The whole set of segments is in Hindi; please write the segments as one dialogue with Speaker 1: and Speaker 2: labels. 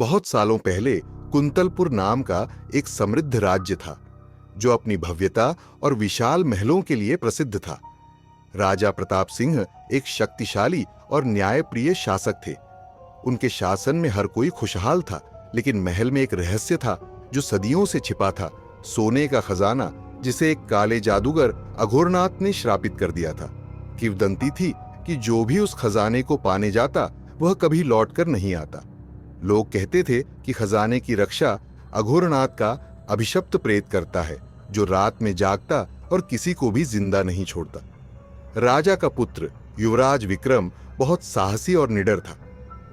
Speaker 1: बहुत सालों पहले कुंतलपुर नाम का एक समृद्ध राज्य था जो अपनी भव्यता और विशाल महलों के लिए प्रसिद्ध था। राजा प्रताप सिंह एक शक्तिशाली और न्यायप्रिय शासक थे। उनके शासन में हर कोई खुशहाल था, लेकिन महल में एक रहस्य था जो सदियों से छिपा था। सोने का खजाना जिसे एक काले जादूगर अघोरनाथ ने श्रापित कर दिया था। किंवदंती थी कि जो भी उस खजाने को पाने जाता वह कभी लौटकर नहीं आता। लोग कहते थे कि खजाने की रक्षा अघोरनाथ का अभिशप्त प्रेत करता है, जो रात में जागता और किसी को भी जिंदा नहीं छोड़ता। राजा का पुत्र युवराज विक्रम बहुत साहसी और निडर था।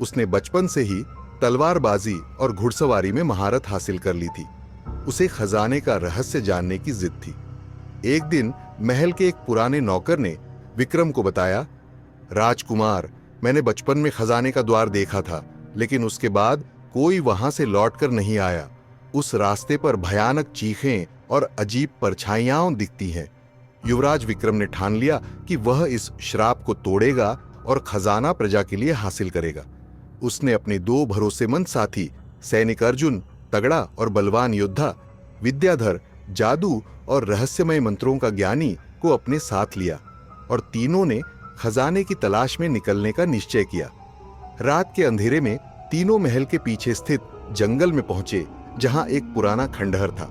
Speaker 1: उसने बचपन से ही तलवारबाजी और घुड़सवारी में महारत हासिल कर ली थी। उसे खजाने का रहस्य जानने की जिद थी। एक दिन महल के एक पुराने नौकर ने विक्रम को बताया, राजकुमार, मैंने बचपन में खजाने का द्वार देखा था, लेकिन उसके बाद कोई वहां से लौटकर नहीं आया। उस रास्ते पर भयानक चीखें और अजीब परछाइयां दिखती हैं। युवराज विक्रम ने ठान लिया कि वह इस श्राप को तोड़ेगा और खजाना प्रजा के लिए हासिल करेगा। उसने अपने दो भरोसेमंद साथी सैनिक अर्जुन, तगड़ा और बलवान योद्धा, विद्याधर, जादू और रहस्यमय मंत्रों का ज्ञानी को अपने साथ लिया और तीनों ने खजाने की तलाश में निकलने का निश्चय किया। रात के अंधेरे में तीनों महल के पीछे स्थित जंगल में पहुंचे, जहां एक पुराना खंडहर था।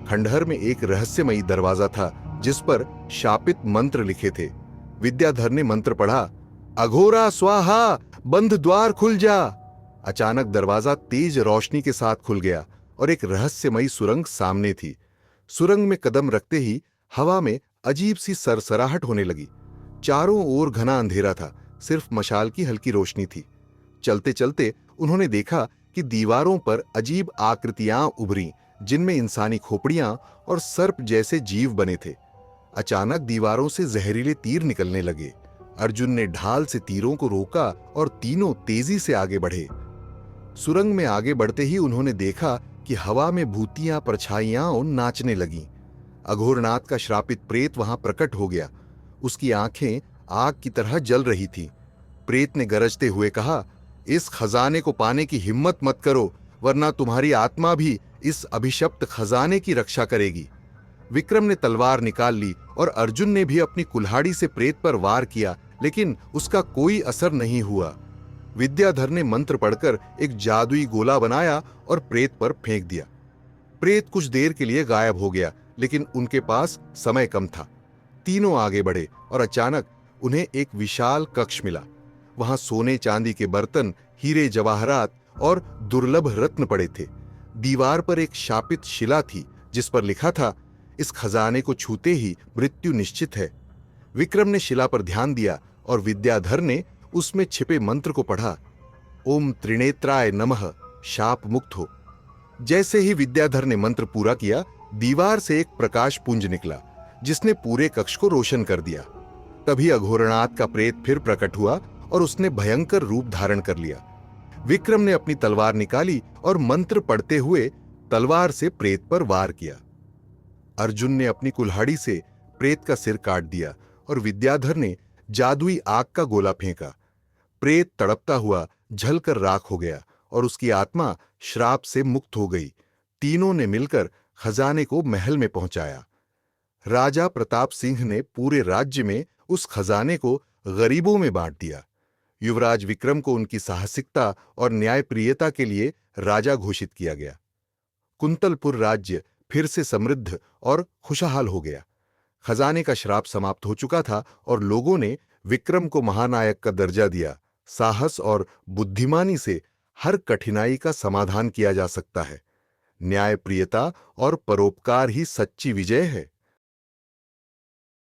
Speaker 1: खंडहर में एक रहस्यमयी दरवाजा था जिस पर शापित मंत्र लिखे थे। विद्याधर ने मंत्र पढ़ा, अघोरा स्वाहा, बंद द्वार खुल जा। अचानक दरवाजा तेज रोशनी के साथ खुल गया और एक रहस्यमयी सुरंग सामने थी। सुरंग में कदम रखते ही हवा में अजीब सी सरसराहट होने लगी। चारों ओर घना अंधेरा था, सिर्फ मशाल की हल्की रोशनी थी। चलते चलते उन्होंने देखा कि दीवारों पर अजीब आकृतियां उभरी, जिनमें इंसानी खोपड़ियां और सर्प जैसे जीव बने थे। अचानक दीवारों से जहरीले तीर निकलने लगे। अर्जुन ने ढाल से तीरों को रोका और तीनों तेजी से आगे बढ़े। सुरंग में आगे बढ़ते ही उन्होंने देखा कि हवा में भूतियां परछाइयां नाचने लगीं। अघोरनाथ का श्रापित प्रेत वहां प्रकट हो गया। उसकी आंखें आग की तरह जल रही थीं। प्रेत ने गरजते हुए कहा, इस खजाने को पाने की हिम्मत मत करो, वरना तुम्हारी आत्मा भी इस अभिशप्त खजाने की रक्षा करेगी। विक्रम ने तलवार निकाल ली और अर्जुन ने भी अपनी कुल्हाड़ी से प्रेत पर वार किया, लेकिन उसका कोई असर नहीं हुआ। विद्याधर ने मंत्र पढ़कर एक जादुई गोला बनाया और प्रेत पर फेंक दिया। प्रेत कुछ देर के लिए गायब हो गया, लेकिन उनके पास समय कम था। तीनों आगे बढ़े और अचानक उन्हें एक विशाल कक्ष मिला। वहां सोने चांदी के बर्तन, हीरे जवाहरात और दुर्लभ रत्न पड़े थे। दीवार पर एक शापित शिला थी जिस पर लिखा था, इस खजाने को छूते ही मृत्यु निश्चित है। विक्रम ने शिला पर ध्यान दिया और विद्याधर ने उसमें छिपे मंत्र को पढ़ा, ओम त्रिनेत्राय नमः, शाप मुक्त हो। जैसे ही विद्याधर ने मंत्र पूरा किया, दीवार से एक प्रकाश पुंज निकला जिसने पूरे कक्ष को रोशन कर दिया। तभी अघोरनाथ का प्रेत फिर प्रकट हुआ और उसने भयंकर रूप धारण कर लिया। विक्रम ने अपनी तलवार निकाली और मंत्र पढ़ते हुए तलवार से प्रेत पर वार किया। अर्जुन ने अपनी कुल्हाड़ी से प्रेत का सिर काट दिया और विद्याधर ने जादुई आग का गोला फेंका। प्रेत तड़पता हुआ जलकर राख हो गया और उसकी आत्मा श्राप से मुक्त हो गई। तीनों ने मिलकर खजाने को महल में पहुंचाया। राजा प्रताप सिंह ने पूरे राज्य में उस खजाने को गरीबों में बांट दिया। युवराज विक्रम को उनकी साहसिकता और न्यायप्रियता के लिए राजा घोषित किया गया। कुंतलपुर राज्य फिर से समृद्ध और खुशहाल हो गया। खजाने का श्राप समाप्त हो चुका था और लोगों ने विक्रम को महानायक का दर्जा दिया। साहस और बुद्धिमानी से हर कठिनाई का समाधान किया जा सकता है। न्यायप्रियता और परोपकार ही सच्ची विजय है।